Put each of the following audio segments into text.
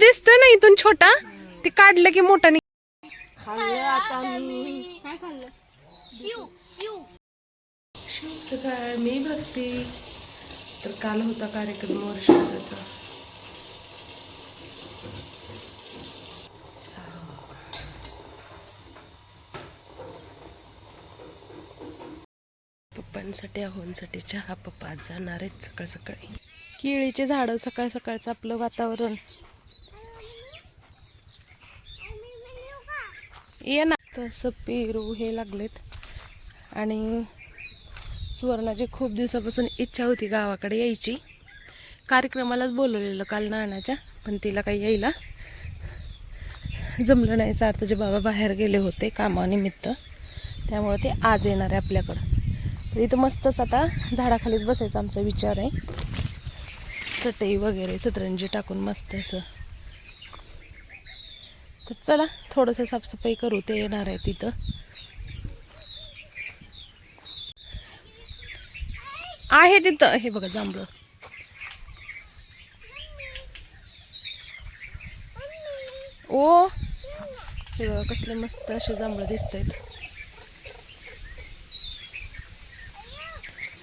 दिसतोय ना इथून छोटा, ते काढलं की मोठा नि सकाळ मी बघते. तर काल होता कार्यक्रम वर्षाचा. पप्पांसाठी आहोंसाठी चहा. पप्पा आज जाणार आहेत सकाळ सकाळी. केळीचे झाड, सकाळ सकाळचं आपलं वातावरण. ये ना. तसं पेरू हे लागलेत. आणि सुवर्णाची खूप दिवसापासून इच्छा होती गावाकडे यायची. कार्यक्रमालाच बोलवलेलं काल नानाच्या, पण तिला काही यायला जमलं नाही. सार्थचे बाबा बाहेर गेले होते कामानिमित्त, त्यामुळे ते आज येणार आहे आपल्याकडं. तर इथं मस्तच आता झाडाखालीच बसायचा आमचा विचार आहे. चटई वगैरे सतरंजी टाकून मस्त असं. तर चला थोडंसं साफसफाई करू. ते येणार आहे तिथं. आहे तिथं. हे बघा जांभळं. ओ हे बघा कसले मस्त असे जांभळं दिसत आहेत.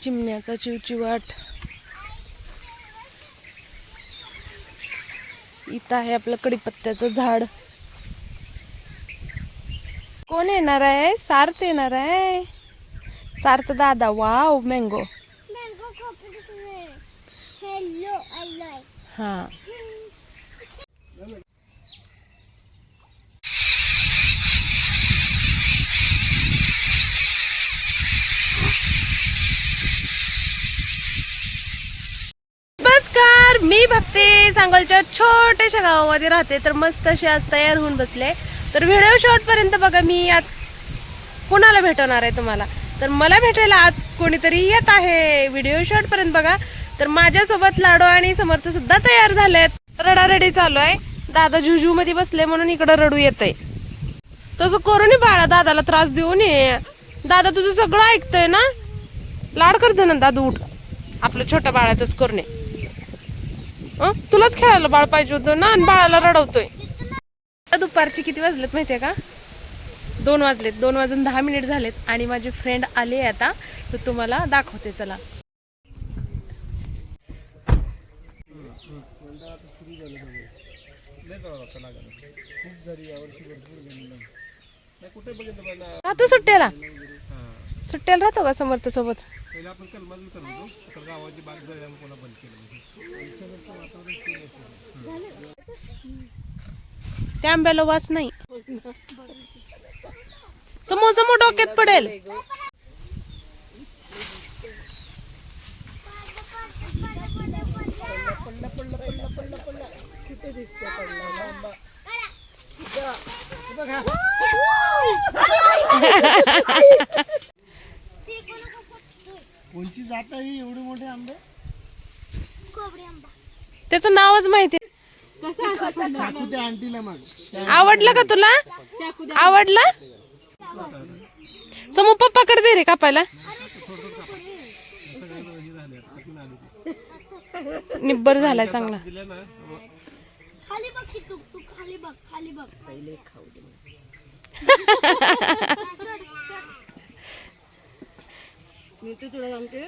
चिमण्याचा चिवचिवाट. इथं आहे आपलं कडीपत्त्याचं झाड. कोण येणार आहे? सार्थ येणार आहे. सार्थ दादा. Wow mango. हा नमस्कार, मी भक्ती सांगोलच्या छोट्याशा गावामध्ये राहते. तर मस्त अशी आज तयार होऊन बसले. तर व्हिडिओ शॉर्टपर्यंत बघा. मी आज कोणाला भेटवणार आहे तुम्हाला, तर मला भेटायला आज कोणीतरी येत आहे. व्हिडिओ शॉर्टपर्यंत बघा. तर माझ्यासोबत लाडू आणि समर्थ सुद्धा तयार झालेत. रडारडी चालू आहे. दादा झुझू मध्ये बसले म्हणून इकडं रडू येत आहे. तसं करू नये बाळा, दादाला त्रास देऊ नये. दादा तुझं सगळं ऐकतोय ना. लाड करते ना दादू. उठ. आपलं छोट्या बाळातच करणे. तुलाच खेळायला बाळ पाहिजे होतं ना, आणि बाळाला रडवतोय. दुपारची किती वाजलेत माहितीये का? 2 वाजलेत. 2 वाजून 10 मिनिट झालेत. आणि माझी फ्रेंड आली आहे आता, तर तुम्हाला दाखवते. चला. राहतो सुट्ट्याला. सुट्ट्याला राहतो का समर्थ सोबत? त्या आंब्याला वास नाही. समोर डोक्यात पडेल. कोणची जात आहे एवढे मोठे आंबे? त्याचं नावच माहिती. आवडलं का तुला? आवडलं? समू पप्पाकडे दे रे कापायला. निब्बर झालाय चांगला. खाली बघ की तू खाली बघ, खाली बघ. पहिले खाऊ दे. मी तुला सांगते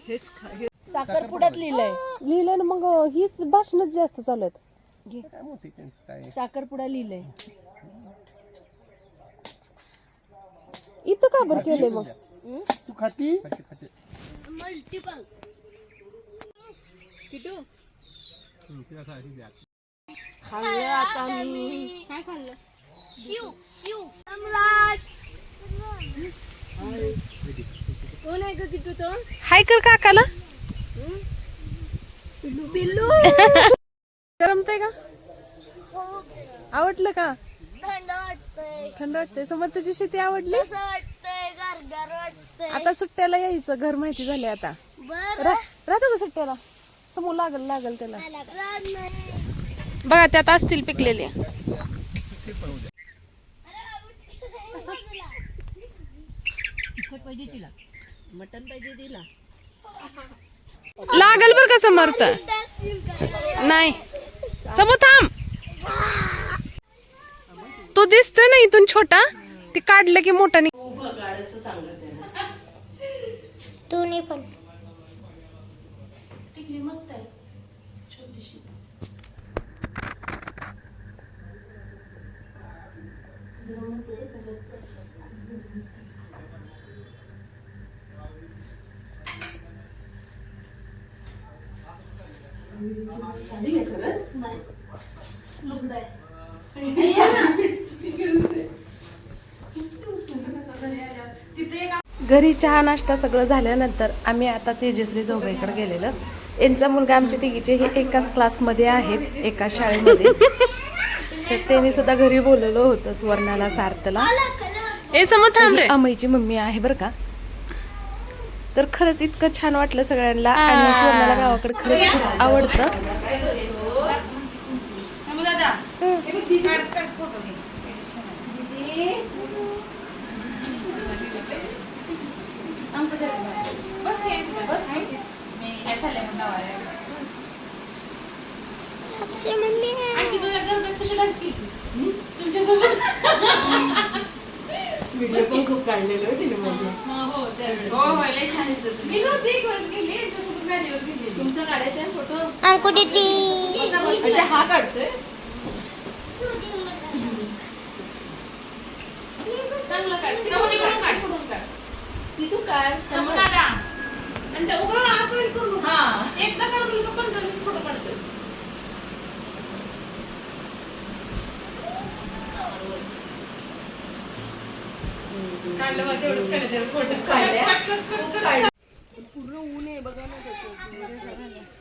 हेच खा. साखरपुड्यात लिहिलंय ना. मग हीच भाषणच जास्त चालू आहेत. साखरपुडा लिहिलंय. इथं का बरं केलंय मग? तू खाती? मल्टिपल. किटू खाल्लं आता मी. काय खाल्लं? शिव शिव. कोण आहे ग किटू तो? हाय कर काकाला. पिल्लू पिल्लू. करमतंय का? आवडलं का? थंड वाटतंय. थंड वाटतंय. समर्थची शेती आवडली? कसं वाटतंय? गारगार वाटतंय. आता सुट्ट्याला यायचं. घर माहिती झाले आता. राहतो का सुट्ट्याला? समोर लागल त्याला. बघा त्यात असतील पिकलेले. पाहिजे तिला, मटन पाहिजे तिला. लागल बर का समर्थ. नाही समोर थांब. दिसतोय ना इथून छोटा, ते काढलं की मोठा तू नाही पण मस्त आहे छोटीशी. घरी चहा नाश्ता सगळं झाल्यानंतर आम्ही आता तेजश्री जाऊबाईकडे गेलेलो. यांचा मुलगा आमच्या तिघीचे हे एकाच क्लासमध्ये आहेत, एकाच शाळेमध्ये. तर त्यांनी सुद्धा घरी बोलवलं होतं सुवर्णाला, सार्थला. अमईची मम्मी आहे बरं का. तर खरंच इतकं छान वाटलं सगळ्यांना आणि सुवर्णाला गावाकडे खरंच खूप आवडतं. व्हिडिओ पण खूप काढलेले होते ना माझे. तुमचा काढायचा फोटो हा काढतोय चांगला काढ, तिथून काढ एकदा काढून 15 फोटो काढतोय. पूर्ण ऊन आहे बघा ना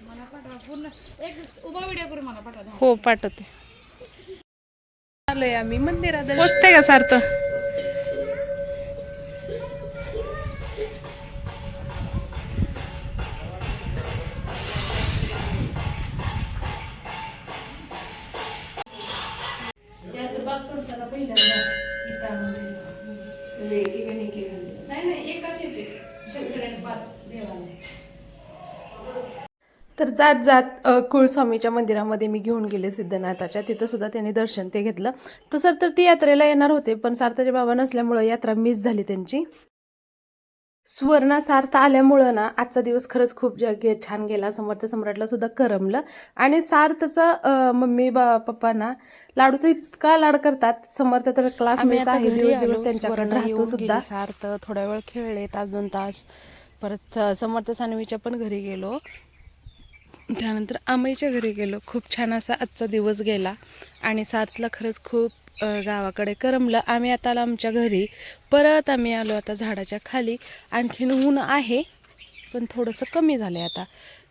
मला पाठवा पूर्ण एक उभा व्हिडिओ करून मला पाठवा. हो पाठवते. आलोय आम्ही मंदिरात. पोचते का सार्थ? तर जात जात कुळस्वामीच्या मंदिरामध्ये मी घेऊन गेले सिद्धनाथाच्या. तिथं सुद्धा त्यांनी दर्शन ते घेतलं. तसं तर ती यात्रेला येणार होते, पण सार्थाचे बाबा नसल्यामुळं यात्रा मिस झाली त्यांची. सुवर्णा सार्थ आल्यामुळं ना आजचा दिवस खरंच खूप छान गेला. समर्थ सम्राटला सुद्धा करमलं. आणि सार्थचा मम्मी पप्पा ना लाडूचा इतका लाड करतात. समर्थ तर क्लासमेट्स आहे, दिवस दिवस त्यांच्याकडे राहतो सुद्धा. सार्थ थोडा वेळ खेळले, 1-2 तास. परत समर्थ सानवीच्या पण घरी गेलो, त्यानंतर आमईच्या घरी गेलो. खूप छान असा आजचा दिवस गेला आणि सार्थला खरंच खूप गावाकडे करमलं. आम्ही आता आलो आमच्या घरी. परत आम्ही आलो आता झाडाच्या खाली. आणखीन ऊन आहे पण थोडंसं कमी झालं आहे आता.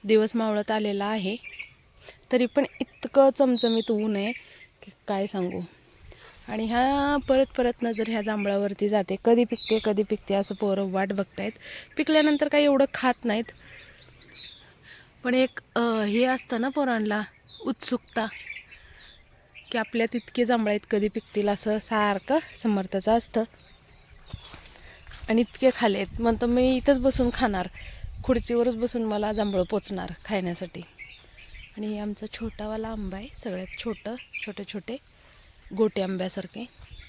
दिवस मावळत आलेला आहे, तरी पण इतकं चमचमीत ऊन आहे की काय सांगू. आणि ह्या परत नजर ह्या जांभळावरती जाते. कधी पिकते असं पोरं वाट बघतायत. पिकल्यानंतर काही एवढं खात नाहीत, पण एक हे असतं ना पोरांना उत्सुकता की आपल्या तितके जांभळं आहेत, कधी पिकतील असं सारखं समर्थाचं असतं. आणि इतके खालेत म्हणतो मी इथंच बसून खाणार, खुर्चीवरच बसून मला जांभळं पोचणार खाण्यासाठी. आणि आमचा छोटावाला आंबा आहे, सगळ्यात छोटे गोटे आंब्यासारखे.